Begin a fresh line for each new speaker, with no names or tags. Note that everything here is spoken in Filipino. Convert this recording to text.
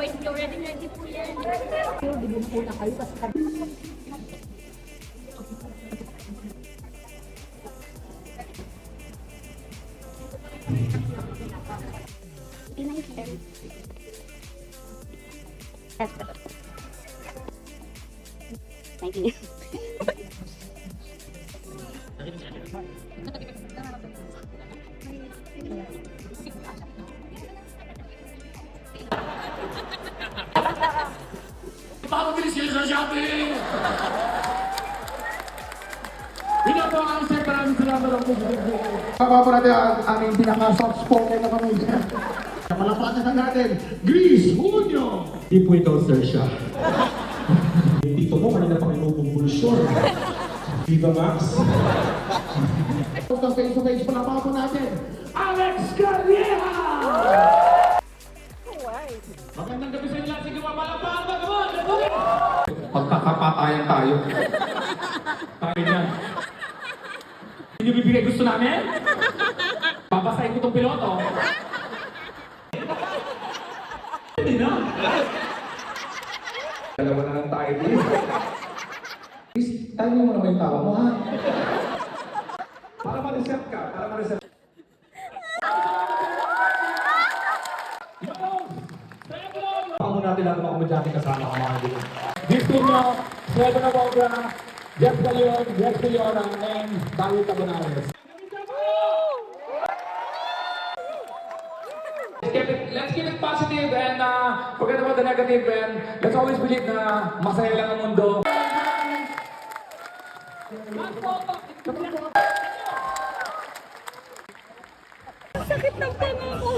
Wait, ready po yan. Bibili po na kayo kasi Thank you.
Mapabilis kayo sa shopping! Yun na po ang sir, maraming salamat ang po. Papa po natin ang aming pinaka-soft spoken na pamilya. Palapatan na natin, Grease Junio! Di po ikaw, sir, siya. Dito mo, kanina pang inubumbulsyon. Viva Max! Face-to-face, palapatan po natin, Alex Carrera! Magandang gabi sa inyo lahat. Sige, mapalapaan ba? Come on! Let's go! Pagkakapatayan tayo. Tayo na. Hindi nyo bibigay gusto namin? Babasahin ko itong piloto. Hindi na. Dalawa na lang tayo din. Please, tayo mo naman yung tawa mo, ha? Para ma-reset ka. Para ma-reset. Paano natin lahat mga komedyante kasama ka mga dito? Dito nyo, Sueldo na Bobra, Jeff Galion, Jeff Galiona, and David Tabonares. Let's keep it positive and forget about the negative and let's always believe na masaya lang ang mundo.
sakit ng panga ko.